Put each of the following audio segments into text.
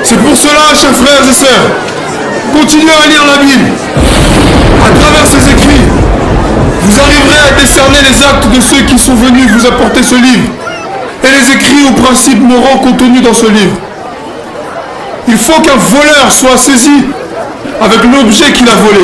C'est pour cela, chers frères et sœurs, continuez à lire la Bible. À travers ces écrits, vous arriverez à décerner les actes de ceux qui sont venus vous apporter ce livre et les écrits ou principes moraux contenus dans ce livre. Il faut qu'un voleur soit saisi avec l'objet qu'il a volé.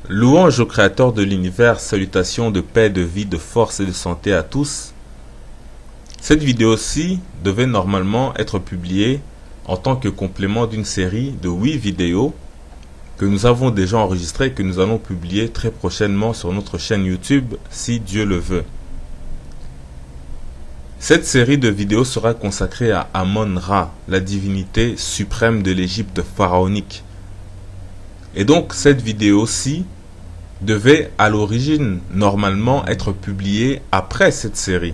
Louange au Créateur de l'univers, salutations de paix, de vie, de force et de santé à tous. Cette vidéo-ci devait normalement être publiée en tant que complément d'une série de 8 vidéos que nous avons déjà enregistrées et que nous allons publier très prochainement sur notre chaîne YouTube, si Dieu le veut. Cette série de vidéos sera consacrée à Amon-Ra, la divinité suprême de l'Égypte pharaonique. Et donc cette vidéo-ci devait à l'origine normalement être publiée après cette série.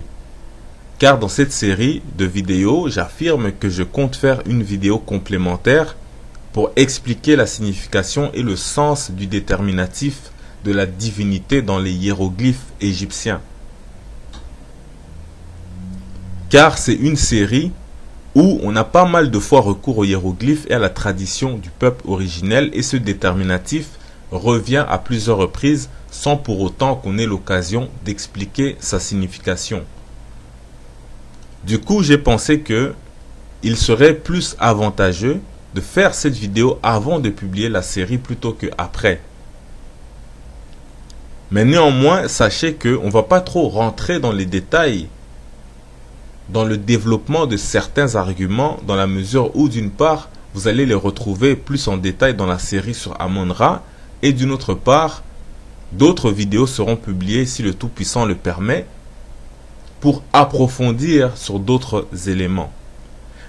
Car dans cette série de vidéos, j'affirme que je compte faire une vidéo complémentaire pour expliquer la signification et le sens du déterminatif de la divinité dans les hiéroglyphes égyptiens. Car c'est une série où on a pas mal de fois recours aux hiéroglyphes et à la tradition du peuple originel, et ce déterminatif revient à plusieurs reprises sans pour autant qu'on ait l'occasion d'expliquer sa signification. Du coup, j'ai pensé que il serait plus avantageux de faire cette vidéo avant de publier la série plutôt que après. Mais néanmoins, sachez qu'on ne va pas trop rentrer dans les détails, dans le développement de certains arguments, dans la mesure où d'une part, vous allez les retrouver plus en détail dans la série sur Amon-Ra, et d'une autre part, d'autres vidéos seront publiées si le Tout-Puissant le permet, pour approfondir sur d'autres éléments.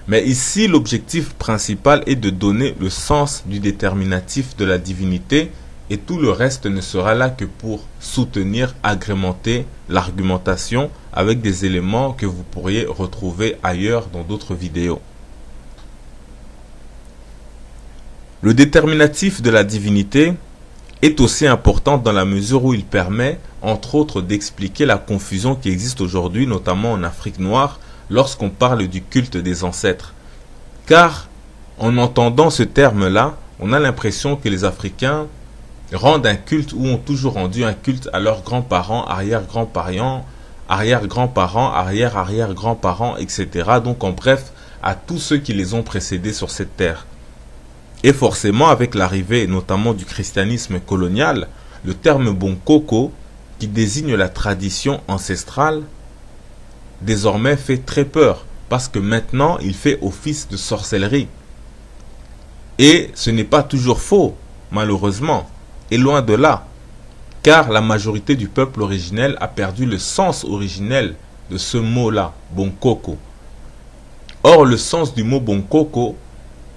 Mais ici, l'objectif principal est de donner le sens du déterminatif de la divinité, et tout le reste ne sera là que pour soutenir, agrémenter l'argumentation avec des éléments que vous pourriez retrouver ailleurs dans d'autres vidéos. Le déterminatif de la divinité est aussi important dans la mesure où il permet, entre autres, d'expliquer la confusion qui existe aujourd'hui, notamment en Afrique noire, lorsqu'on parle du culte des ancêtres. Car, en entendant ce terme-là, on a l'impression que les Africains rendent un culte ou ont toujours rendu un culte à leurs grands-parents, arrière-grands-parents, arrière-grands-parents, arrière-arrière-grands-parents, etc. Donc, en bref, à tous ceux qui les ont précédés sur cette terre. Et forcément, avec l'arrivée notamment du christianisme colonial, le terme Bonkoko, qui désigne la tradition ancestrale, désormais fait très peur, parce que maintenant, il fait office de sorcellerie. Et ce n'est pas toujours faux, malheureusement, et loin de là, car la majorité du peuple originel a perdu le sens originel de ce mot-là, Bonkoko. Or, le sens du mot Bonkoko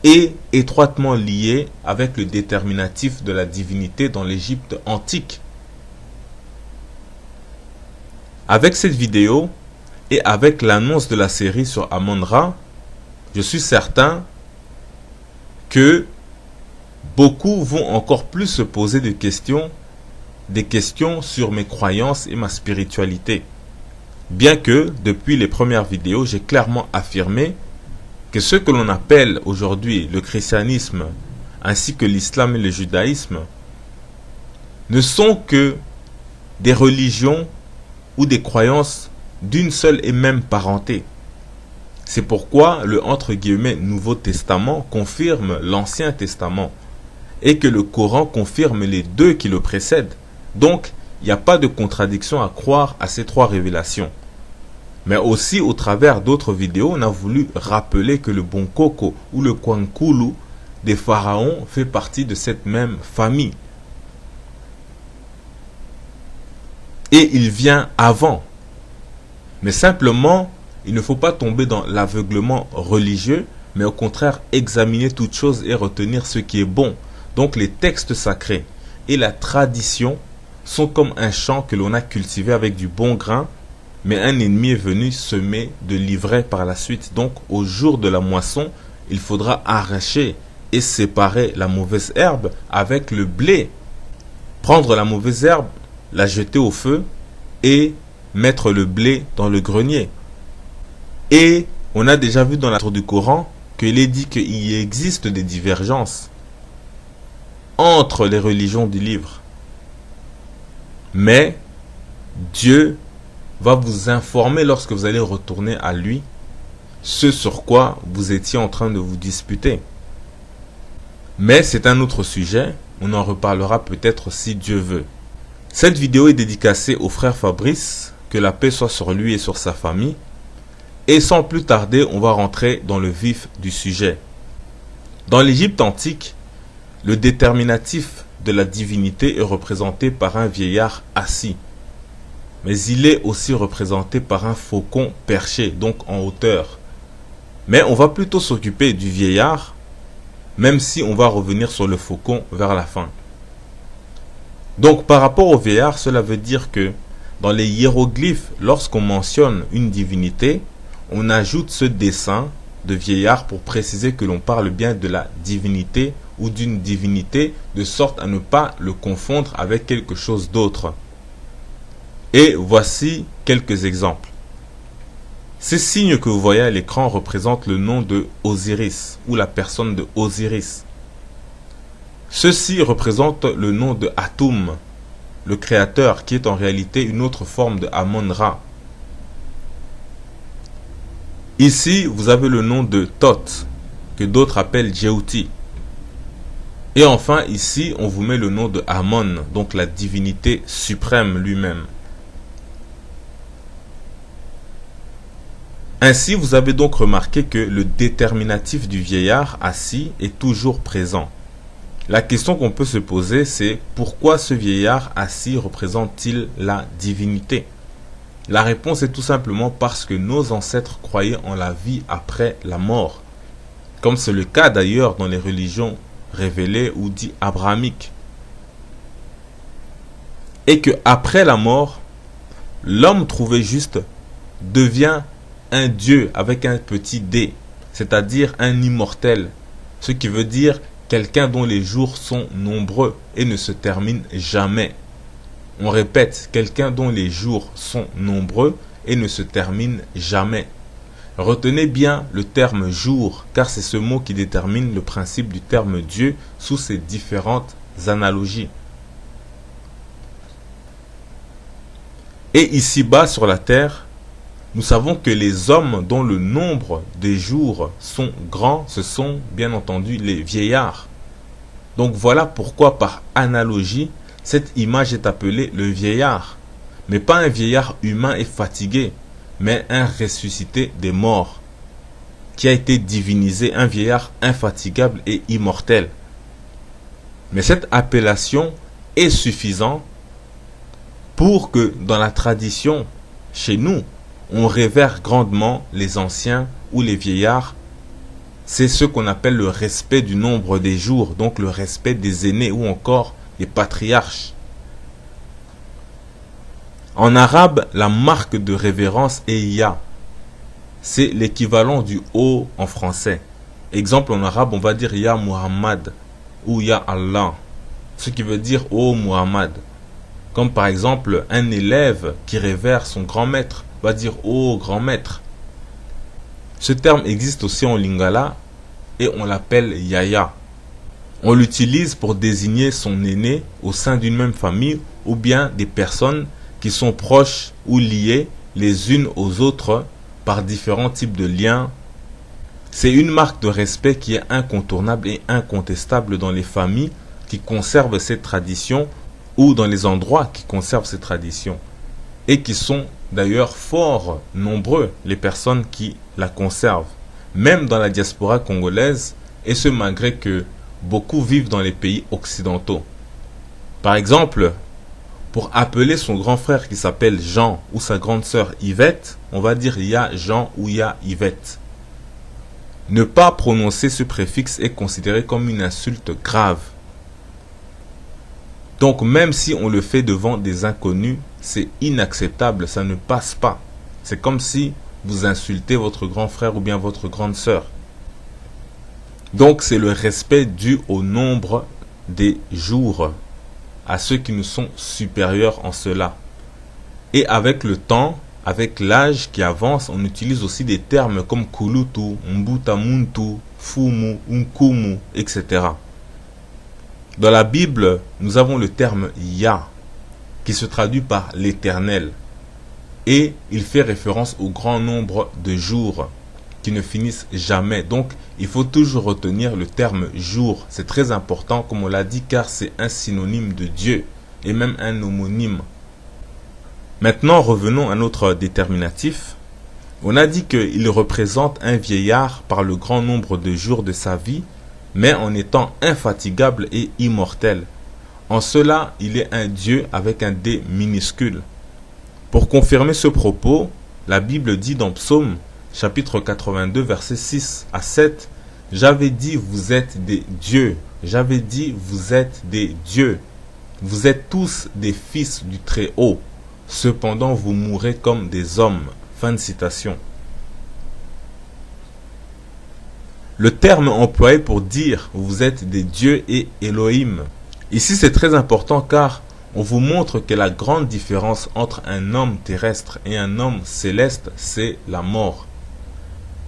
est étroitement lié avec le déterminatif de la divinité dans l'Égypte antique. Avec cette vidéo et avec l'annonce de la série sur Amon-Ra, je suis certain que beaucoup vont encore plus se poser des questions sur mes croyances et ma spiritualité. Bien que, depuis les premières vidéos, j'ai clairement affirmé que ce que l'on appelle aujourd'hui le christianisme, ainsi que l'islam et le judaïsme, ne sont que des religions ou des croyances d'une seule et même parenté. C'est pourquoi le entre guillemets Nouveau Testament confirme l'Ancien Testament et que le Coran confirme les deux qui le précèdent. Donc, il n'y a pas de contradiction à croire à ces trois révélations. Mais aussi, au travers d'autres vidéos, on a voulu rappeler que le Bonkoko ou le Kwankulu des pharaons fait partie de cette même famille. Et il vient avant. Mais simplement, il ne faut pas tomber dans l'aveuglement religieux, mais au contraire examiner toute chose et retenir ce qui est bon. Donc les textes sacrés et la tradition sont comme un champ que l'on a cultivé avec du bon grain, mais un ennemi est venu semer de l'ivraie par la suite. Donc au jour de la moisson, il faudra arracher et séparer la mauvaise herbe avec le blé. Prendre la mauvaise herbe, la jeter au feu et mettre le blé dans le grenier. Et on a déjà vu dans la Torah du Coran qu'il est dit qu'il y existe des divergences entre les religions du livre. Mais Dieu va vous informer lorsque vous allez retourner à lui ce sur quoi vous étiez en train de vous disputer. Mais c'est un autre sujet, on en reparlera peut-être si Dieu veut. Cette vidéo est dédicacée au frère Fabrice, que la paix soit sur lui et sur sa famille. Et sans plus tarder, on va rentrer dans le vif du sujet. Dans l'Égypte antique, le déterminatif de la divinité est représenté par un vieillard assis. Mais il est aussi représenté par un faucon perché, donc en hauteur. Mais on va plutôt s'occuper du vieillard, même si on va revenir sur le faucon vers la fin. Donc par rapport au vieillard, cela veut dire que dans les hiéroglyphes, lorsqu'on mentionne une divinité, on ajoute ce dessin de vieillard pour préciser que l'on parle bien de la divinité ou d'une divinité, de sorte à ne pas le confondre avec quelque chose d'autre. Et voici quelques exemples. Ces signes que vous voyez à l'écran représentent le nom de Osiris ou la personne de Osiris. Ceci représente le nom de Atum, le créateur, qui est en réalité une autre forme de Amon-Ra. Ici, vous avez le nom de Thoth, que d'autres appellent Djéouti. Et enfin, ici, on vous met le nom de Amon, donc la divinité suprême lui-même. Ainsi, vous avez donc remarqué que le déterminatif du vieillard assis est toujours présent. La question qu'on peut se poser, c'est pourquoi ce vieillard assis représente-t-il la divinité? La réponse est tout simplement parce que nos ancêtres croyaient en la vie après la mort, comme c'est le cas d'ailleurs dans les religions révélées ou dites abrahamiques. Et que après la mort, l'homme trouvé juste devient un dieu avec un petit d, c'est-à-dire un immortel, ce qui veut dire quelqu'un dont les jours sont nombreux et ne se terminent jamais. On répète, quelqu'un dont les jours sont nombreux et ne se terminent jamais. Retenez bien le terme jour, car c'est ce mot qui détermine le principe du terme Dieu sous ses différentes analogies. Et ici-bas sur la terre, nous savons que les hommes dont le nombre des jours sont grands, ce sont bien entendu les vieillards. Donc voilà pourquoi par analogie, cette image est appelée le vieillard. Mais pas un vieillard humain et fatigué, mais un ressuscité des morts, qui a été divinisé, un vieillard infatigable et immortel. Mais cette appellation est suffisante pour que dans la tradition, chez nous, on révère grandement les anciens ou les vieillards. C'est ce qu'on appelle le respect du nombre des jours, donc le respect des aînés ou encore des patriarches. En arabe, la marque de révérence est Ya. C'est l'équivalent du O en français. Exemple en arabe, on va dire Ya Muhammad ou Ya Allah, ce qui veut dire O Muhammad. Comme par exemple, un élève qui révère son grand maître va dire ô grand maître. Ce terme existe aussi en lingala et on l'appelle yaya. On l'utilise pour désigner son aîné au sein d'une même famille ou bien des personnes qui sont proches ou liées les unes aux autres par différents types de liens. C'est une marque de respect qui est incontournable et incontestable dans les familles qui conservent cette tradition ou dans les endroits qui conservent ces traditions et qui sont d'ailleurs fort nombreux les personnes qui la conservent, même dans la diaspora congolaise, et ce malgré que beaucoup vivent dans les pays occidentaux. Par exemple, pour appeler son grand frère qui s'appelle Jean ou sa grande sœur Yvette, on va dire ya Jean ou ya Yvette. Ne pas prononcer ce préfixe est considéré comme une insulte grave. Donc même si on le fait devant des inconnus, c'est inacceptable, ça ne passe pas. C'est comme si vous insultez votre grand frère ou bien votre grande sœur. Donc c'est le respect dû au nombre des jours, à ceux qui nous sont supérieurs en cela. Et avec le temps, avec l'âge qui avance, on utilise aussi des termes comme kulutu, mbutamuntu, fumu, unkumu, etc. Dans la Bible, nous avons le terme Yah, qui se traduit par l'Éternel. Et il fait référence au grand nombre de jours qui ne finissent jamais. Donc, il faut toujours retenir le terme jour. C'est très important, comme on l'a dit, car c'est un synonyme de Dieu et même un homonyme. Maintenant, revenons à notre déterminatif. On a dit qu'il représente un vieillard par le grand nombre de jours de sa vie, mais en étant infatigable et immortel. En cela, il est un Dieu avec un D minuscule. Pour confirmer ce propos, la Bible dit dans Psaume, chapitre 82, versets 6 à 7, « J'avais dit, vous êtes des dieux. J'avais dit, vous êtes des dieux. Vous êtes tous des fils du Très-Haut. Cependant, vous mourrez comme des hommes. » Fin de citation. Le terme employé pour dire vous êtes des dieux est Elohim. Ici, c'est très important car on vous montre que la grande différence entre un homme terrestre et un homme céleste, c'est la mort.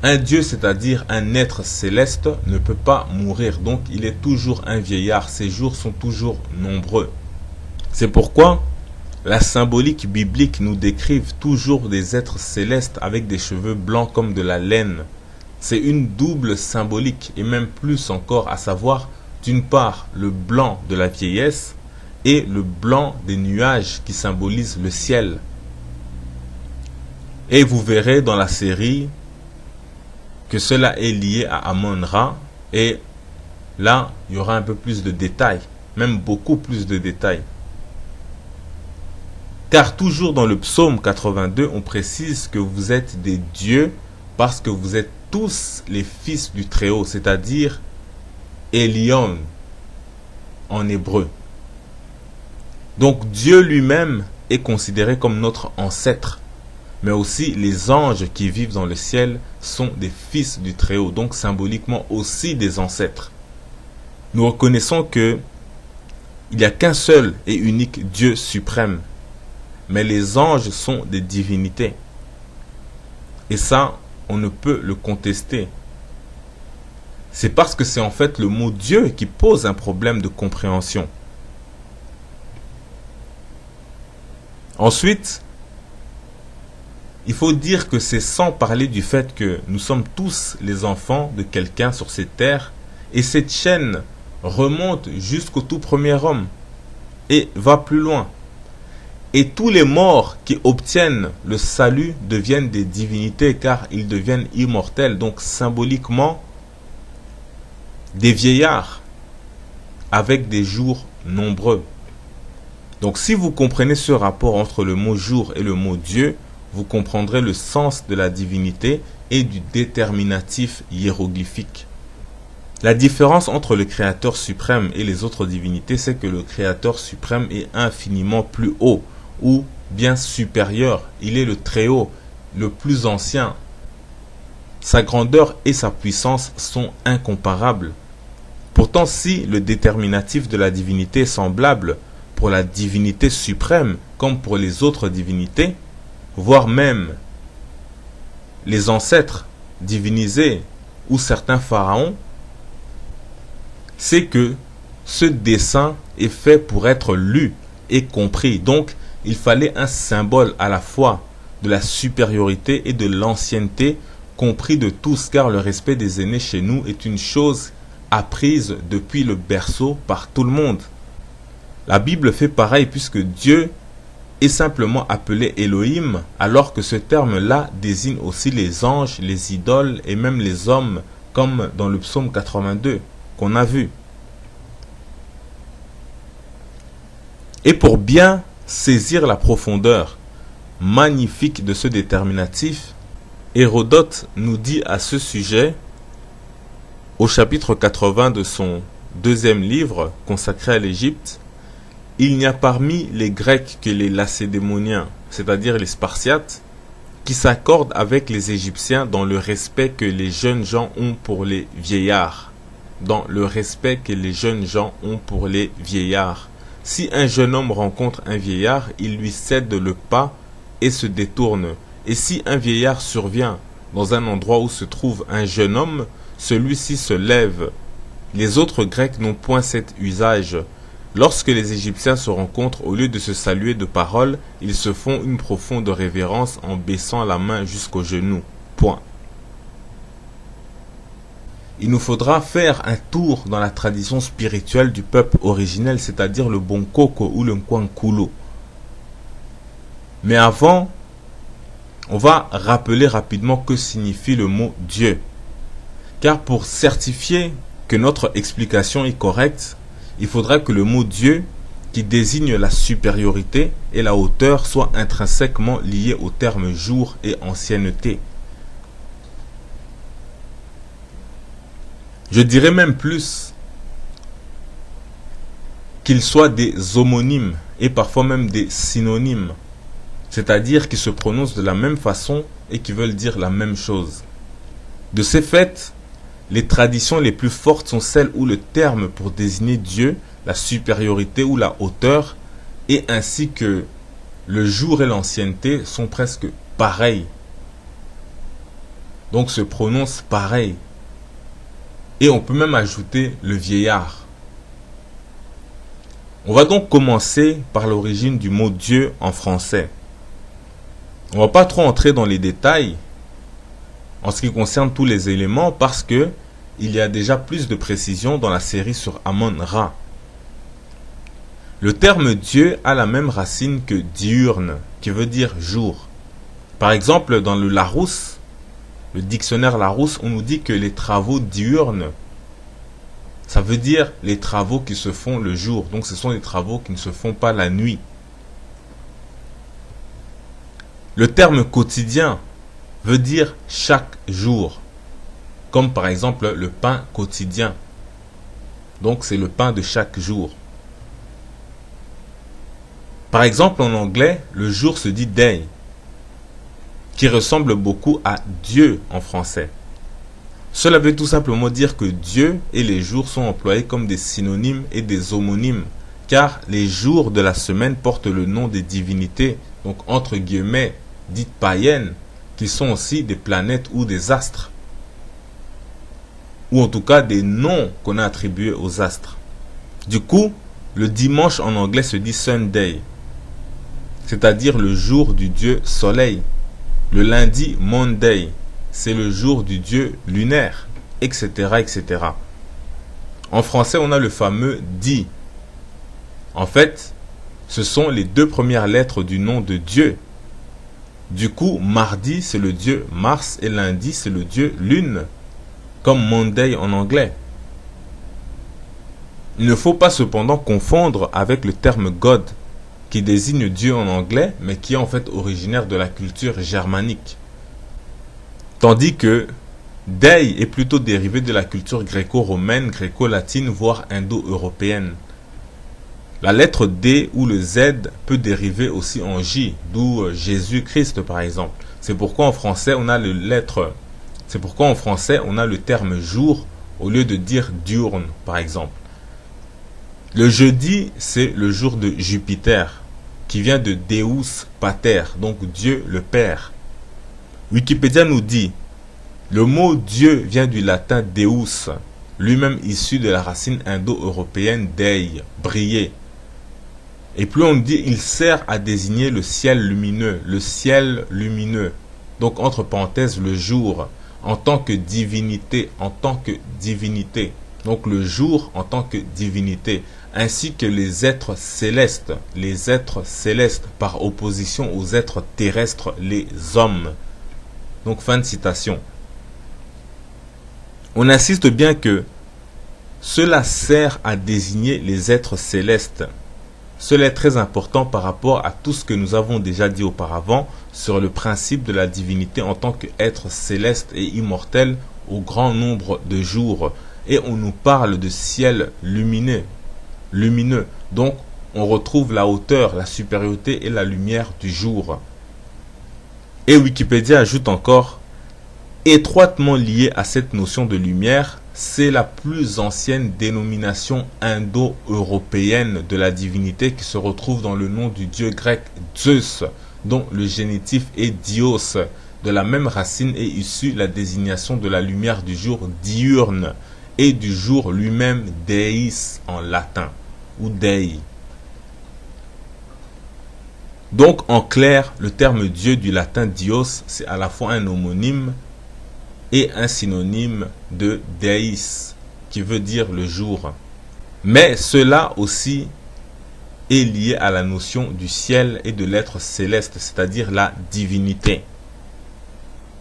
Un dieu, c'est-à-dire un être céleste, ne peut pas mourir, donc il est toujours un vieillard. Ses jours sont toujours nombreux. C'est pourquoi la symbolique biblique nous décrive toujours des êtres célestes avec des cheveux blancs comme de la laine. C'est une double symbolique et même plus encore, à savoir d'une part le blanc de la vieillesse et le blanc des nuages qui symbolisent le ciel. Et vous verrez dans la série que cela est lié à Amon-Ra et là il y aura un peu plus de détails, même beaucoup plus de détails. Car toujours dans le psaume 82, on précise que vous êtes des dieux parce que vous êtes tous les fils du Très-Haut, c'est-à-dire Elion en hébreu. Donc Dieu lui-même est considéré comme notre ancêtre, mais aussi les anges qui vivent dans le ciel sont des fils du Très-Haut, donc symboliquement aussi des ancêtres. Nous reconnaissons que il n'y a qu'un seul et unique Dieu suprême, mais les anges sont des divinités. Et ça, on ne peut le contester. C'est parce que c'est en fait le mot Dieu qui pose un problème de compréhension. Ensuite, il faut dire que c'est sans parler du fait que nous sommes tous les enfants de quelqu'un sur cette terre, et cette chaîne remonte jusqu'au tout premier homme et va plus loin. Et tous les morts qui obtiennent le salut deviennent des divinités car ils deviennent immortels, donc symboliquement des vieillards avec des jours nombreux. Donc si vous comprenez ce rapport entre le mot jour et le mot Dieu, vous comprendrez le sens de la divinité et du déterminatif hiéroglyphique. La différence entre le Créateur suprême et les autres divinités, c'est que le Créateur suprême est infiniment plus haut ou bien supérieur. Il est le Très-Haut, le plus ancien. Sa grandeur et sa puissance sont incomparables. Pourtant, si le déterminatif de la divinité est semblable pour la divinité suprême comme pour les autres divinités, voire même les ancêtres divinisés ou certains pharaons, c'est que ce dessein est fait pour être lu et compris. Donc, il fallait un symbole à la fois de la supériorité et de l'ancienneté, compris de tous, car le respect des aînés chez nous est une chose apprise depuis le berceau par tout le monde. La Bible fait pareil puisque Dieu est simplement appelé Elohim, alors que ce terme-là désigne aussi les anges, les idoles et même les hommes, comme dans le psaume 82 qu'on a vu. Et pour bien saisir la profondeur magnifique de ce déterminatif, Hérodote nous dit à ce sujet, au chapitre 80 de son deuxième livre consacré à l'Égypte, « Il n'y a parmi les Grecs que les Lacédémoniens, c'est-à-dire les Spartiates, qui s'accordent avec les Égyptiens dans le respect que les jeunes gens ont pour les vieillards. Dans le respect que les jeunes gens ont pour les vieillards. Si un jeune homme rencontre un vieillard, il lui cède le pas et se détourne. Et si un vieillard survient dans un endroit où se trouve un jeune homme, celui-ci se lève. Les autres Grecs n'ont point cet usage. Lorsque les Égyptiens se rencontrent, au lieu de se saluer de paroles, ils se font une profonde révérence en baissant la main jusqu'aux genoux. Point. Il nous faudra faire un tour dans la tradition spirituelle du peuple originel, c'est-à-dire le Bonkoko ou le Nkwankulo. Mais avant, on va rappeler rapidement que signifie le mot Dieu. Car pour certifier que notre explication est correcte, il faudra que le mot Dieu, qui désigne la supériorité et la hauteur, soit intrinsèquement lié au terme jour et ancienneté. Je dirais même plus qu'ils soient des homonymes et parfois même des synonymes, c'est-à-dire qui se prononcent de la même façon et qui veulent dire la même chose. De ces faits, les traditions les plus fortes sont celles où le terme pour désigner Dieu, la supériorité ou la hauteur, et ainsi que le jour et l'ancienneté sont presque pareils. Donc se prononcent pareil. Et on peut même ajouter le vieillard. On va donc commencer par l'origine du mot Dieu en français. On ne va pas trop entrer dans les détails en ce qui concerne tous les éléments parce que il y a déjà plus de précisions dans la série sur Amon-Ra. Le terme Dieu a la même racine que diurne, qui veut dire jour. Par exemple, dans le Larousse, le dictionnaire Larousse, on nous dit que les travaux diurnes, ça veut dire les travaux qui se font le jour. Donc ce sont les travaux qui ne se font pas la nuit. Le terme quotidien veut dire chaque jour. Comme par exemple le pain quotidien. Donc c'est le pain de chaque jour. Par exemple en anglais, le jour se dit day, qui ressemble beaucoup à Dieu en français. Cela veut tout simplement dire que Dieu et les jours sont employés comme des synonymes et des homonymes, car les jours de la semaine portent le nom des divinités, donc entre guillemets, dites païennes, qui sont aussi des planètes ou des astres, ou en tout cas des noms qu'on a attribués aux astres. Du coup, le dimanche en anglais se dit Sunday, c'est-à-dire le jour du dieu soleil. Le lundi, Monday, c'est le jour du dieu lunaire, etc., etc. En français, on a le fameux di. En fait, ce sont les deux premières lettres du nom de Dieu. Du coup, mardi, c'est le dieu Mars et lundi, c'est le dieu Lune, comme Monday en anglais. Il ne faut pas cependant confondre avec le terme God, qui désigne Dieu en anglais, mais qui est en fait originaire de la culture germanique. Tandis que Day est plutôt dérivé de la culture gréco-romaine, gréco-latine, voire indo-européenne. La lettre D ou le Z peut dériver aussi en J, d'où Jésus-Christ par exemple. C'est pourquoi en français on a le terme jour au lieu de dire diurne par exemple. Le jeudi, c'est le jour de Jupiter, qui vient de Deus Pater, donc Dieu le Père. Wikipédia nous dit, le mot Dieu vient du latin Deus, lui-même issu de la racine indo-européenne Dei, briller. Et plus on dit, il sert à désigner le ciel lumineux, donc entre parenthèses le jour, en tant que divinité, donc le jour en tant que divinité, ainsi que les êtres célestes par opposition aux êtres terrestres, les hommes. Donc fin de citation. On insiste bien que cela sert à désigner les êtres célestes, Cela est très important par rapport à tout ce que nous avons déjà dit auparavant sur le principe de la divinité en tant qu'être céleste et immortel au grand nombre de jours. Et on nous parle de ciel lumineux. Donc, on retrouve la hauteur, la supériorité et la lumière du jour. Et Wikipédia ajoute encore, étroitement lié à cette notion de lumière, c'est la plus ancienne dénomination indo-européenne de la divinité qui se retrouve dans le nom du dieu grec Zeus, dont le génitif est Dios. De la même racine est issue la désignation de la lumière du jour diurne et du jour lui-même Deis en latin, ou Dei. Donc en clair, le terme Dieu du latin Dios, c'est à la fois un homonyme et un synonyme de Deis, qui veut dire le jour. Mais cela aussi est lié à la notion du ciel et de l'être céleste, c'est-à-dire la divinité.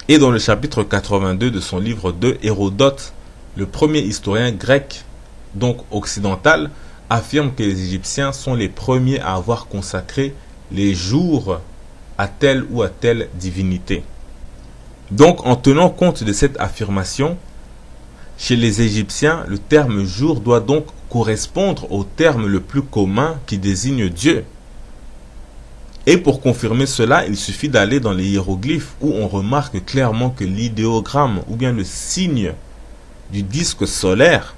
Et dans le chapitre 82 de son livre 2, Hérodote, le premier historien grec, donc occidental, affirme que les Égyptiens sont les premiers à avoir consacré les jours à telle ou à telle divinité. Donc, en tenant compte de cette affirmation, chez les Égyptiens, le terme jour doit donc correspondre au terme le plus commun qui désigne Dieu. Et pour confirmer cela, il suffit d'aller dans les hiéroglyphes où on remarque clairement que l'idéogramme ou bien le signe du disque solaire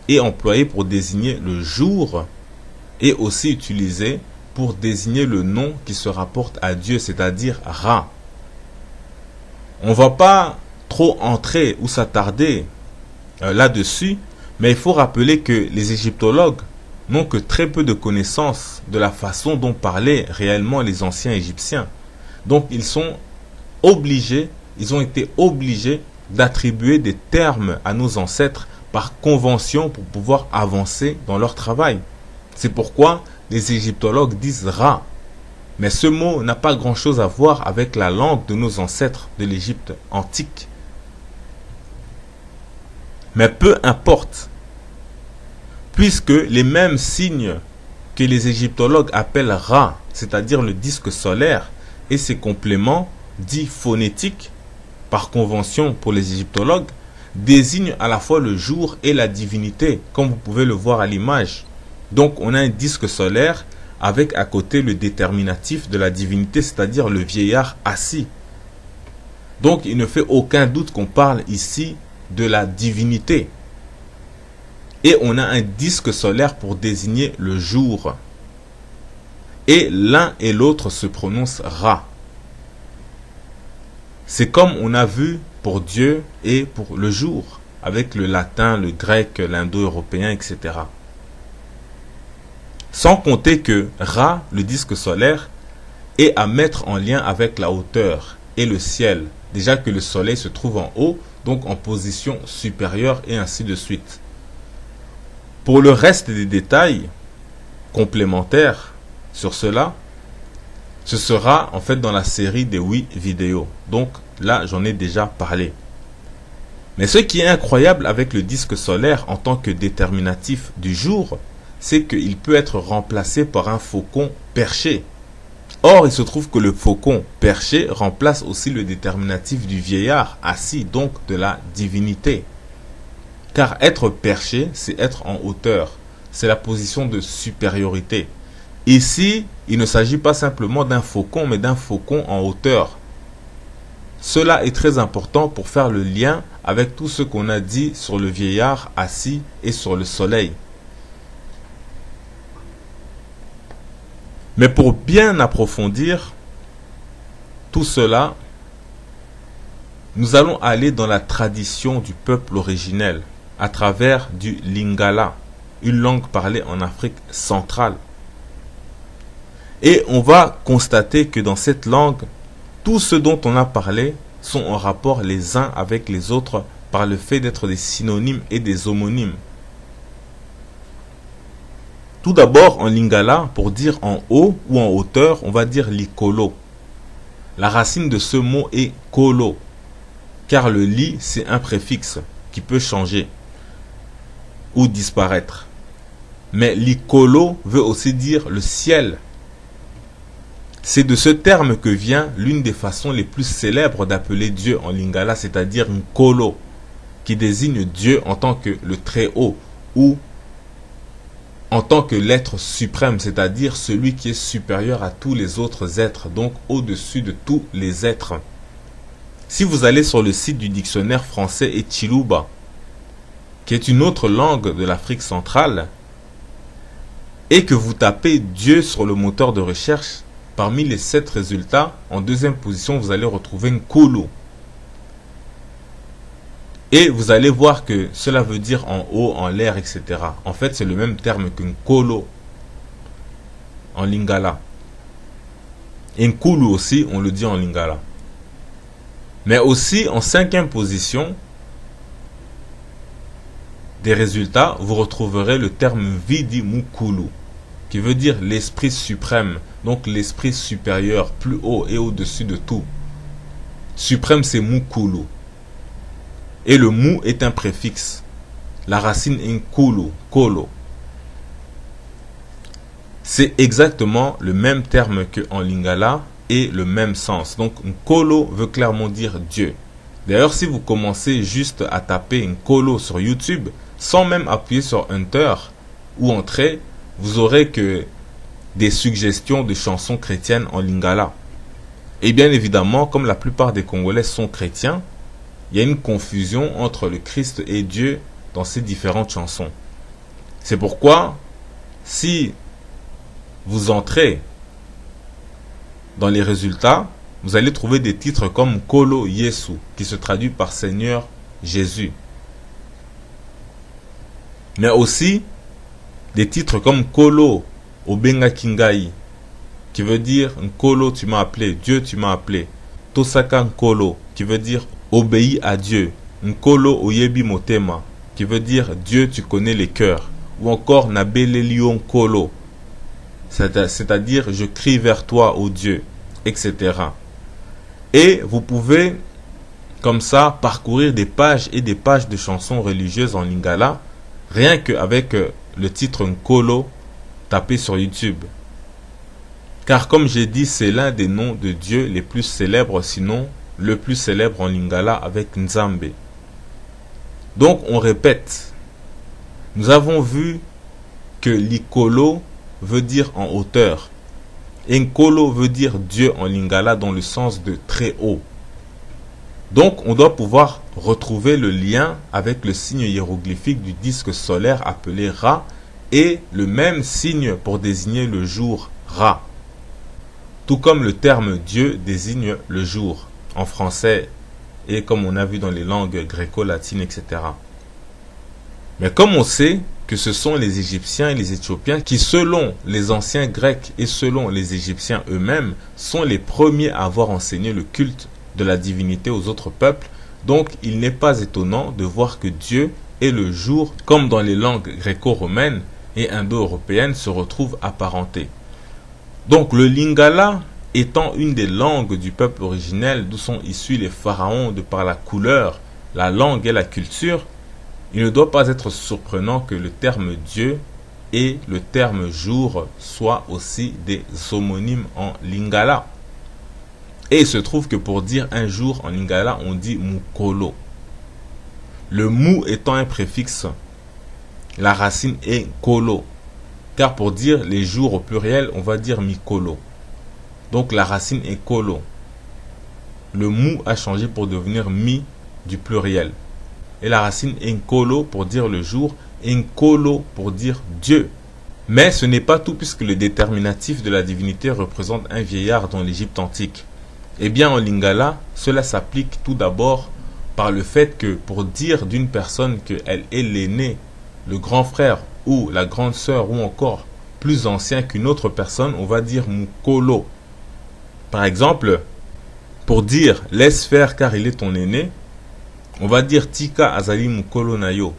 est employé pour désigner le jour et aussi utilisé pour désigner le nom qui se rapporte à Dieu, c'est-à-dire Ra. On ne va pas trop entrer ou s'attarder là-dessus, mais il faut rappeler que les égyptologues n'ont que très peu de connaissances de la façon dont parlaient réellement les anciens Égyptiens. Donc ils ont été obligés d'attribuer des termes à nos ancêtres par convention pour pouvoir avancer dans leur travail. C'est pourquoi les égyptologues disent Ra. Mais ce mot n'a pas grand-chose à voir avec la langue de nos ancêtres de l'Égypte antique. Mais peu importe, puisque les mêmes signes que les égyptologues appellent Ra, c'est-à-dire le disque solaire, et ses compléments dits phonétiques, par convention pour les égyptologues, désignent à la fois le jour et la divinité, comme vous pouvez le voir à l'image. Donc on a un disque solaire avec à côté le déterminatif de la divinité, c'est-à-dire le vieillard assis. Donc il ne fait aucun doute qu'on parle ici de la divinité. Et on a un disque solaire pour désigner le jour. Et l'un et l'autre se prononcent Ra. C'est comme on a vu pour Dieu et pour le jour, avec le latin, le grec, l'indo-européen, etc. Sans compter que Ra, le disque solaire, est à mettre en lien avec la hauteur et le ciel, déjà que le soleil se trouve en haut, donc en position supérieure et ainsi de suite. Pour le reste des détails complémentaires sur cela, ce sera en fait dans la série des 8 vidéos. Donc là, j'en ai déjà parlé. Mais ce qui est incroyable avec le disque solaire en tant que déterminatif du jour, c'est qu'il peut être remplacé par un faucon perché. Or, il se trouve que le faucon perché remplace aussi le déterminatif du vieillard assis, donc de la divinité. Car être perché, c'est être en hauteur. C'est la position de supériorité. Ici, il ne s'agit pas simplement d'un faucon, mais d'un faucon en hauteur. Cela est très important pour faire le lien avec tout ce qu'on a dit sur le vieillard assis et sur le soleil. Mais pour bien approfondir tout cela, nous allons aller dans la tradition du peuple originel à travers du Lingala, une langue parlée en Afrique centrale. Et on va constater que dans cette langue, tout ce dont on a parlé sont en rapport les uns avec les autres par le fait d'être des synonymes et des homonymes. Tout d'abord, en Lingala, pour dire en haut ou en hauteur, on va dire likolo. La racine de ce mot est kolo, car le li, c'est un préfixe qui peut changer ou disparaître. Mais l'ikolo veut aussi dire le ciel. C'est de ce terme que vient l'une des façons les plus célèbres d'appeler Dieu en lingala, c'est-à-dire Nkolo, qui désigne Dieu en tant que le Très-Haut ou en tant que l'être suprême, c'est-à-dire celui qui est supérieur à tous les autres êtres, donc au-dessus de tous les êtres. Si vous allez sur le site du dictionnaire français Echiluba, qui est une autre langue de l'Afrique centrale, et que vous tapez Dieu sur le moteur de recherche, parmi les 7 résultats, en deuxième position, vous allez retrouver Nkulu. Et vous allez voir que cela veut dire en haut, en l'air, etc. En fait, c'est le même terme que Nkolo en lingala. Et Nkulu aussi, on le dit en lingala. Mais aussi, en 5e position des résultats, vous retrouverez le terme Vidi Mukulu, qui veut dire l'esprit suprême, donc l'esprit supérieur, plus haut et au-dessus de tout. Suprême, c'est Mukulu. Et le mou est un préfixe. La racine est Nkulu, kolo. C'est exactement le même terme qu'en lingala et le même sens. Donc Nkolo veut clairement dire Dieu. D'ailleurs, si vous commencez juste à taper Nkolo sur YouTube, sans même appuyer sur Enter ou Entrer, vous aurez que des suggestions de chansons chrétiennes en lingala. Et bien évidemment, comme la plupart des Congolais sont chrétiens, il y a une confusion entre le Christ et Dieu dans ces différentes chansons. C'est pourquoi, si vous entrez dans les résultats, vous allez trouver des titres comme Kolo Yesu, qui se traduit par Seigneur Jésus. Mais aussi des titres comme Kolo Obenga Kingai, qui veut dire Nkolo tu m'as appelé, Dieu tu m'as appelé. Tosaka Nkolo, qui veut dire obéis à Dieu. Nkolo Oyebi Motema, qui veut dire Dieu tu connais les cœurs. Ou encore Nabelelio Nkolo, c'est-à-dire je crie vers toi, ô Dieu, etc. Et vous pouvez comme ça parcourir des pages et des pages de chansons religieuses en lingala, rien qu'avec le titre Nkolo tapé sur YouTube. Car comme j'ai dit, c'est l'un des noms de Dieu les plus célèbres, sinon le plus célèbre en lingala avec Nzambe. Donc on répète, nous avons vu que l'ikolo veut dire en hauteur. Et Nkolo veut dire Dieu en lingala dans le sens de très haut. Donc on doit pouvoir retrouver le lien avec le signe hiéroglyphique du disque solaire appelé Ra et le même signe pour désigner le jour Ra. Tout comme le terme Dieu désigne le jour en français et comme on a vu dans les langues gréco-latines, etc. Mais comme on sait que ce sont les Égyptiens et les Éthiopiens qui, selon les anciens Grecs et selon les Égyptiens eux-mêmes, sont les premiers à avoir enseigné le culte de la divinité aux autres peuples, donc il n'est pas étonnant de voir que Dieu et le jour, comme dans les langues gréco-romaines et indo-européennes, se retrouvent apparentés. Donc le lingala étant une des langues du peuple originel d'où sont issus les pharaons de par la couleur, la langue et la culture, il ne doit pas être surprenant que le terme Dieu et le terme jour soient aussi des homonymes en lingala. Et il se trouve que pour dire un jour en lingala, on dit mukolo. Le mou étant un préfixe, la racine est kolo. Car pour dire les jours au pluriel, on va dire mikolo. Donc la racine est kolo. Le mou a changé pour devenir mi du pluriel. Et la racine est nkolo pour dire le jour, et nkolo pour dire Dieu. Mais ce n'est pas tout puisque le déterminatif de la divinité représente un vieillard dans l'Égypte antique. Eh bien en lingala, cela s'applique tout d'abord par le fait que pour dire d'une personne qu'elle est l'aîné, le grand frère ou la grande sœur ou encore plus ancien qu'une autre personne, on va dire mukolo. Par exemple, pour dire laisse faire car il est ton aîné, on va dire tika azali mukolo nayo.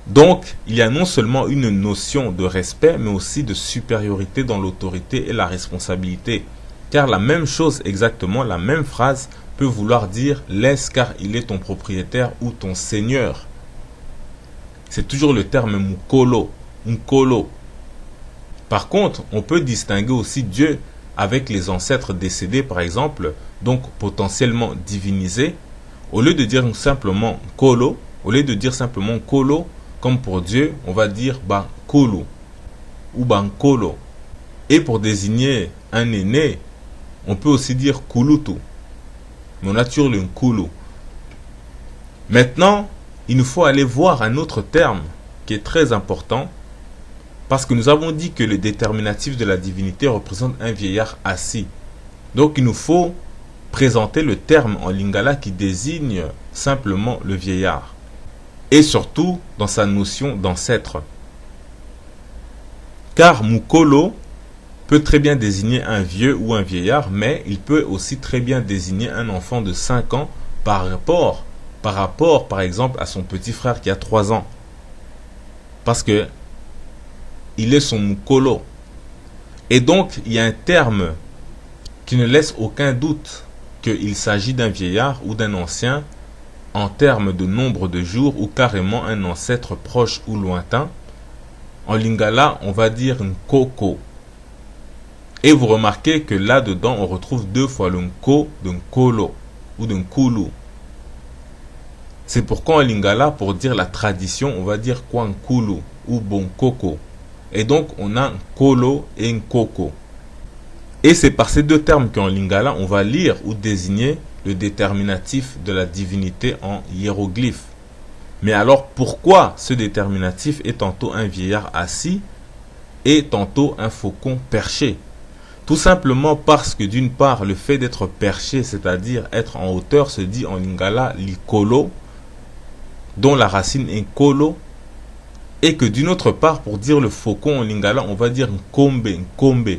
Donc, il y a non seulement une notion de respect, mais aussi de supériorité dans l'autorité et la responsabilité. Car la même chose exactement, la même phrase peut vouloir dire laisse car il est ton propriétaire ou ton seigneur. c'est toujours le terme mukolo, nkolo. Par contre, on peut distinguer aussi Dieu avec les ancêtres décédés, par exemple, donc potentiellement divinisés. Au lieu de dire simplement kolo, comme pour Dieu, on va dire bankulu ou bankolo. Et pour désigner un aîné, on peut aussi dire kulutu. Mais on a toujours le nkulu. Maintenant, il nous faut aller voir un autre terme qui est très important, parce que nous avons dit que le déterminatif de la divinité représente un vieillard assis. Donc il nous faut présenter le terme en lingala qui désigne simplement le vieillard. Et surtout dans sa notion d'ancêtre. Car mukolo peut très bien désigner un vieux ou un vieillard, mais il peut aussi très bien désigner un enfant de 5 ans par rapport par exemple à son petit frère qui a 3 ans. Parce que il est son mukolo. Et donc il y a un terme qui ne laisse aucun doute qu'il s'agit d'un vieillard ou d'un ancien en termes de nombre de jours ou carrément un ancêtre proche ou lointain. En lingala, on va dire nkoko. Et vous remarquez que là-dedans, on retrouve 2 fois le nko de nkolo ou de nkulu. C'est pourquoi en lingala, pour dire la tradition, on va dire kwankulu ou bonkoko. Et donc, on a nkolo et nkoko. Et c'est par ces 2 termes qu'en lingala, on va lire ou désigner le déterminatif de la divinité en hiéroglyphe. Mais alors, pourquoi ce déterminatif est tantôt un vieillard assis et tantôt un faucon perché? Tout simplement parce que d'une part, le fait d'être perché, c'est-à-dire être en hauteur, se dit en lingala likolo, dont la racine est kolo, et que d'une autre part, pour dire le faucon en lingala, on va dire nkombe, nkombe.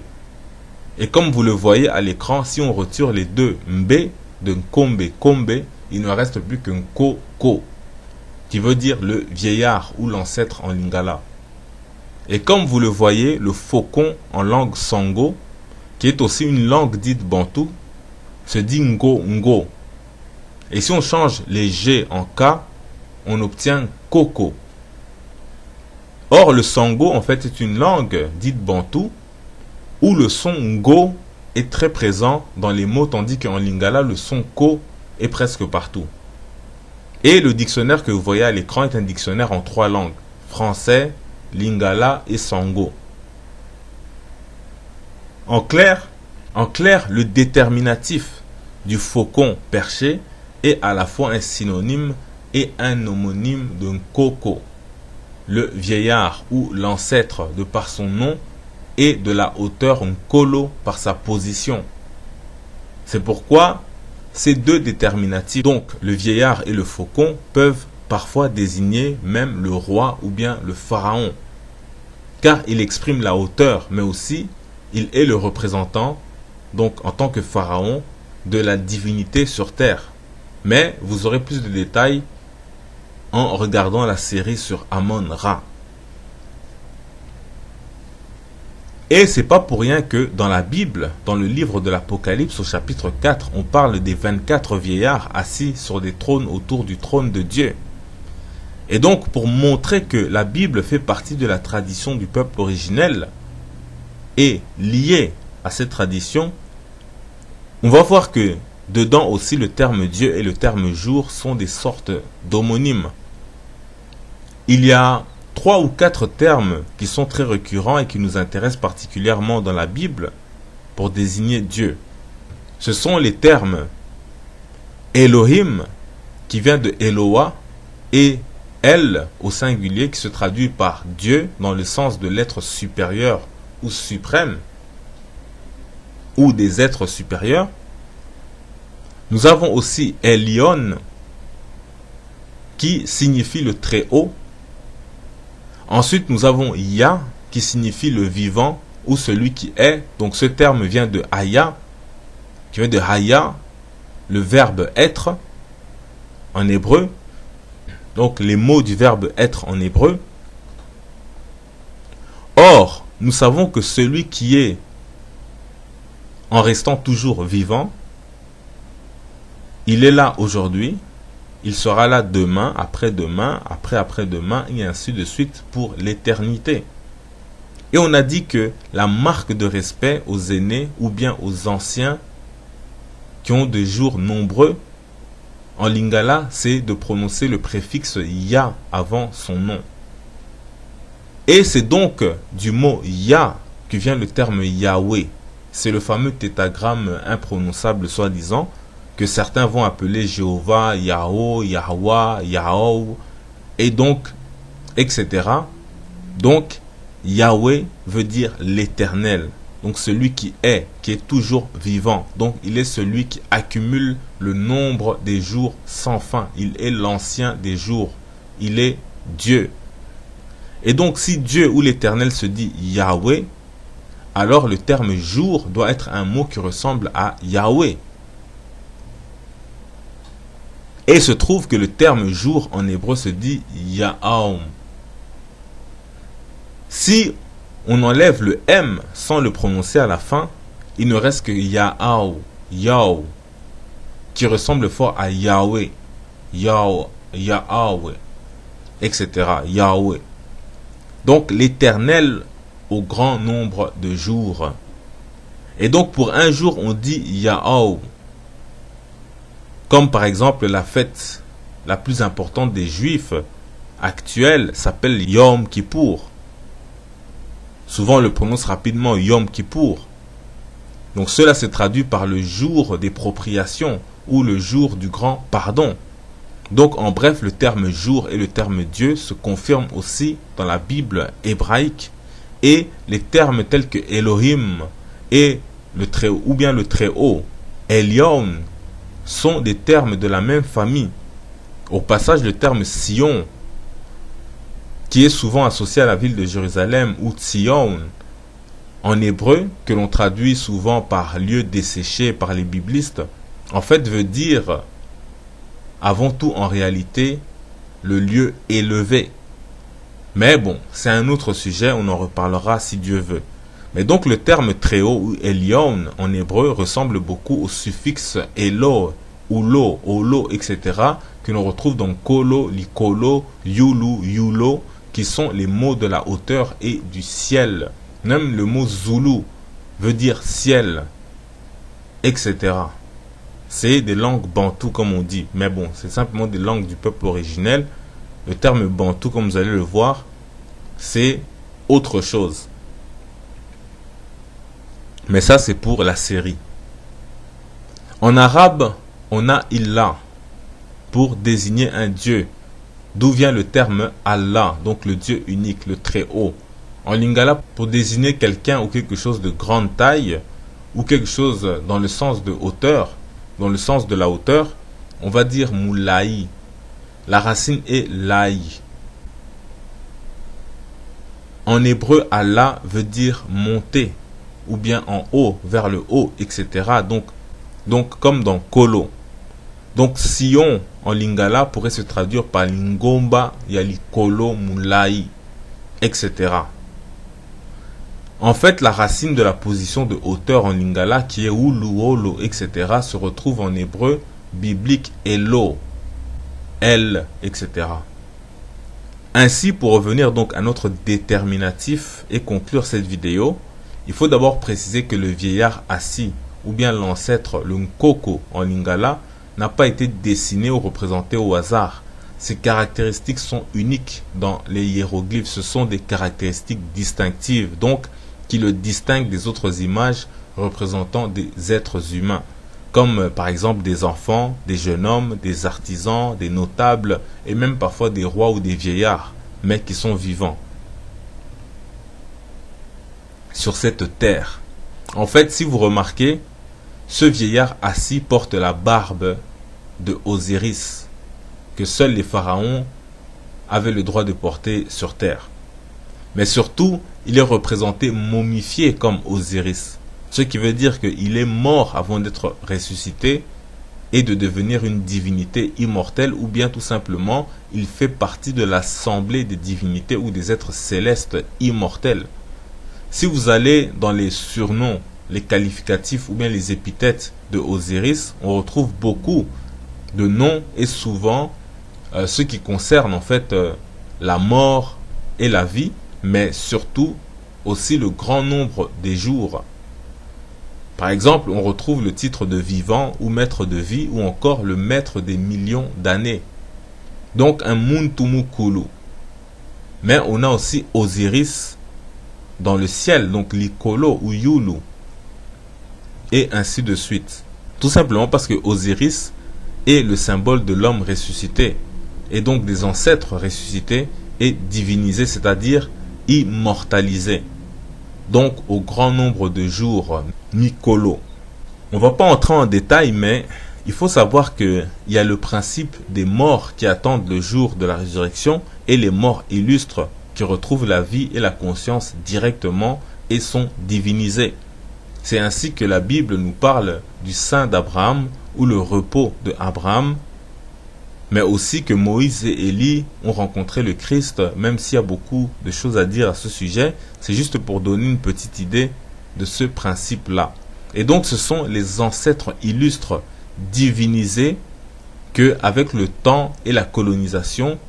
Et comme vous le voyez à l'écran, si on retire les 2 mbe de nkombe, kombe, il ne reste plus qu'un ko, qui veut dire le vieillard ou l'ancêtre en lingala. Et comme vous le voyez, le faucon en langue sango, qui est aussi une langue dite bantou, se dit ngo, ngo. Et si on change les G en K, on obtient koko. Or, le sango, en fait, est une langue dite bantou, où le son ngo est très présent dans les mots, tandis qu'en lingala, le son ko est presque partout. Et le dictionnaire que vous voyez à l'écran est un dictionnaire en 3 langues, français, lingala et sango. En clair, le déterminatif du faucon perché est à la fois un synonyme et un homonyme d'un koko, le vieillard ou l'ancêtre de par son nom, et de la hauteur nkolo par sa position. C'est pourquoi ces 2 déterminatifs, donc le vieillard et le faucon, peuvent parfois désigner même le roi ou bien le pharaon, car il exprime la hauteur, mais aussi il est le représentant, donc en tant que pharaon, de la divinité sur terre. Mais vous aurez plus de détails en regardant la série sur Amon-Ra. Et c'est pas pour rien que dans la Bible, dans le livre de l'Apocalypse au chapitre 4, on parle des 24 vieillards assis sur des trônes autour du trône de Dieu. Et donc pour montrer que la Bible fait partie de la tradition du peuple originel et liée à cette tradition, on va voir que dedans aussi le terme Dieu et le terme jour sont des sortes d'homonymes. Il y a 3 ou 4 termes qui sont très récurrents et qui nous intéressent particulièrement dans la Bible pour désigner Dieu. Ce sont les termes Elohim, qui vient de Eloah, et El au singulier, qui se traduit par Dieu dans le sens de l'être supérieur ou suprême, ou des êtres supérieurs. Nous avons aussi Elion, qui signifie le très haut. Ensuite, nous avons Ya, qui signifie le vivant ou celui qui est. Donc ce terme vient de Haya, qui vient de Haya, le verbe être en hébreu. Donc les mots du verbe être en hébreu. Or, nous savons que celui qui est, en restant toujours vivant, il est là aujourd'hui, il sera là demain, après-demain, après-après-demain, et ainsi de suite pour l'éternité. Et on a dit que la marque de respect aux aînés ou bien aux anciens qui ont des jours nombreux, en lingala, c'est de prononcer le préfixe ya avant son nom. Et c'est donc du mot ya que vient le terme Yahweh. C'est le fameux tétragramme imprononçable soi-disant que certains vont appeler Jéhovah, Yahweh, Yahweh, Yahweh, et donc, etc. Donc, Yahweh veut dire l'éternel. Donc, celui qui est toujours vivant. Donc, il est celui qui accumule le nombre des jours sans fin. Il est l'ancien des jours. Il est Dieu. Et donc, si Dieu ou l'éternel se dit Yahweh, alors le terme jour doit être un mot qui ressemble à Yahweh. Et il se trouve que le terme jour en hébreu se dit Yahom. Si on enlève le M sans le prononcer à la fin, il ne reste que Yahao, Yahoo, qui ressemble fort à Yahweh, Yahweh, Yahweh, etc. Yahweh. Donc l'éternel au grand nombre de jours. Et donc pour un jour on dit Yahoo. Comme par exemple la fête la plus importante des juifs actuelle s'appelle Yom Kippour. Souvent on le prononce rapidement Yom Kippour. Donc cela se traduit par le jour des propriations ou le jour du grand pardon. Donc en bref, le terme jour et le terme Dieu se confirment aussi dans la Bible hébraïque, et les termes tels que Elohim et le très haut, ou bien le très haut, Elyon, sont des termes de la même famille. Au passage, le terme Sion, qui est souvent associé à la ville de Jérusalem, ou Tzion, en hébreu, que l'on traduit souvent par lieu desséché par les biblistes, en fait veut dire, avant tout en réalité, le lieu élevé. Mais bon, c'est un autre sujet, on en reparlera si Dieu veut. Mais donc le terme très haut ou Elyon en hébreu ressemble beaucoup au suffixe Elo, Ulo, Olo, etc. que l'on retrouve dans Kolo, Likolo, Yulu, Yulo, qui sont les mots de la hauteur et du ciel. Même le mot Zulu veut dire ciel, etc. C'est des langues bantou comme on dit. Mais bon, c'est simplement des langues du peuple originel. Le terme bantou, comme vous allez le voir, c'est autre chose. Mais ça, c'est pour la série. En arabe, on a Illah pour désigner un Dieu. D'où vient le terme Allah, donc le Dieu unique, le très haut. En lingala, pour désigner quelqu'un ou quelque chose de grande taille, ou quelque chose dans le sens de hauteur, dans le sens de la hauteur, on va dire moulaï. La racine est laï. En hébreu, Allah veut dire monter, ou bien en haut, vers le haut, etc. Donc comme dans Kolo. Donc Sion en lingala pourrait se traduire par Lingomba, Yalikolo, Moulaï, etc. En fait, la racine de la position de hauteur en lingala, qui est Uluolo, etc., se retrouve en hébreu biblique Elo, El, etc. Ainsi, pour revenir donc à notre déterminatif et conclure cette vidéo, il faut d'abord préciser que le vieillard assis, ou bien l'ancêtre, le Nkoko en lingala, n'a pas été dessiné ou représenté au hasard. Ces caractéristiques sont uniques dans les hiéroglyphes. Ce sont des caractéristiques distinctives, donc qui le distinguent des autres images représentant des êtres humains, comme par exemple des enfants, des jeunes hommes, des artisans, des notables, et même parfois des rois ou des vieillards, mais qui sont vivants sur cette terre. En fait, si vous remarquez, ce vieillard assis porte la barbe de Osiris, que seuls les pharaons avaient le droit de porter sur terre. Mais surtout, il est représenté momifié comme Osiris, ce qui veut dire qu'il est mort avant d'être ressuscité et de devenir une divinité immortelle, ou bien tout simplement, il fait partie de l'assemblée des divinités ou des êtres célestes immortels. Si vous allez dans les surnoms, les qualificatifs ou bien les épithètes de Osiris, on retrouve beaucoup de nom est souvent ce qui concerne en fait la mort et la vie, mais surtout aussi le grand nombre des jours. Par exemple, on retrouve le titre de vivant ou maître de vie ou encore le maître des millions d'années. Donc un Muntumukulu. Mais on a aussi Osiris dans le ciel, donc Likolo ou Yulu. Et ainsi de suite. Tout simplement parce que Osiris est le symbole de l'homme ressuscité. Et donc des ancêtres ressuscités et divinisés, c'est-à-dire immortalisés. Donc au grand nombre de jours, Mikolo. On ne va pas entrer en détail, mais il faut savoir qu'il y a le principe des morts qui attendent le jour de la résurrection et les morts illustres qui retrouvent la vie et la conscience directement et sont divinisés. C'est ainsi que la Bible nous parle du sein d'Abraham ou le repos de Abraham, mais aussi que Moïse et Élie ont rencontré le Christ, même s'il y a beaucoup de choses à dire à ce sujet. C'est juste pour donner une petite idée de ce principe-là. Et donc ce sont les ancêtres illustres divinisés que, avec le temps et la colonisation,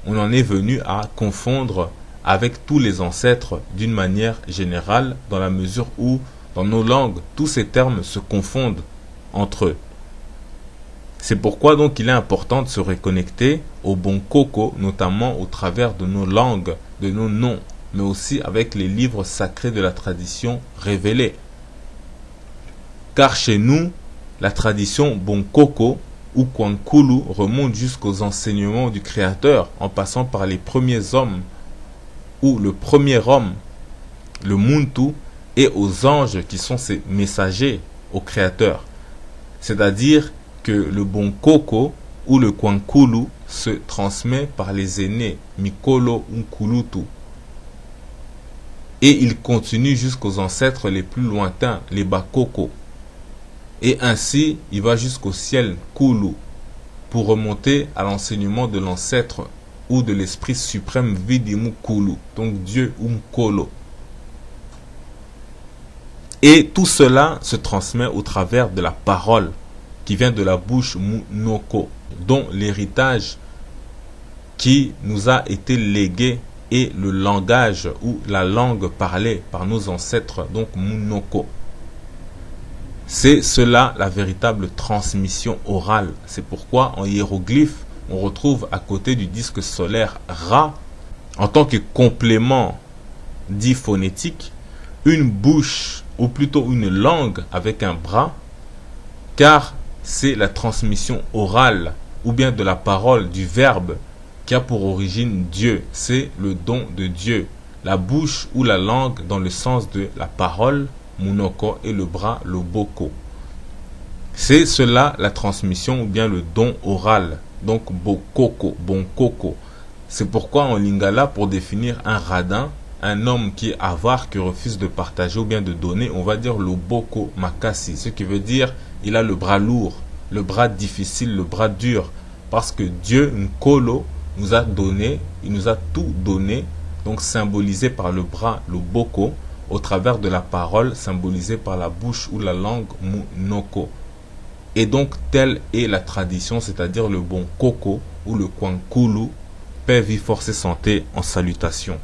on en est venu à confondre avec tous les ancêtres d'une manière générale, dans la mesure où, dans nos langues, tous ces termes se confondent entre eux. C'est pourquoi donc il est important de se reconnecter au bon coco, notamment au travers de nos langues, de nos noms, mais aussi avec les livres sacrés de la tradition révélée. Car chez nous, la tradition bon coco ou Kwankulu remonte jusqu'aux enseignements du Créateur, en passant par les premiers hommes, ou le premier homme, le Muntu, et aux anges qui sont ses messagers au Créateur. C'est-à-dire que le bon coco ou le Kwankulu se transmet par les aînés, Mikolo Nkulutu. Et il continue jusqu'aux ancêtres les plus lointains, les Bakoko. Et ainsi, il va jusqu'au ciel Kulu, pour remonter à l'enseignement de l'ancêtre ou de l'esprit suprême Vidimu Kulu, donc Dieu Umkolo. Et tout cela se transmet au travers de la parole qui vient de la bouche Munoko, dont l'héritage qui nous a été légué est le langage ou la langue parlée par nos ancêtres, donc Munoko. C'est cela la véritable transmission orale. C'est pourquoi en hiéroglyphe, on retrouve à côté du disque solaire Ra, en tant que complément dit phonétique, une bouche ou plutôt une langue avec un bras, car c'est la transmission orale ou bien de la parole, du verbe qui a pour origine Dieu. C'est le don de Dieu. La bouche ou la langue dans le sens de la parole, Munoko, et le bras, le Boko. C'est cela la transmission ou bien le don oral. Donc Bokoko, bon coco. C'est pourquoi en lingala, pour définir un radin, un homme qui est avare, qui refuse de partager ou bien de donner, on va dire le Boko Makasi. Ce qui veut dire il a le bras lourd, le bras difficile, le bras dur. Parce que Dieu, Nkolo, nous a donné, il nous a tout donné, donc symbolisé par le bras, le Boko, au travers de la parole, symbolisée par la bouche ou la langue, Munoko. Et donc, telle est la tradition, c'est-à-dire le bon coco ou le Kwankulu, paix, vie, force et santé en salutation.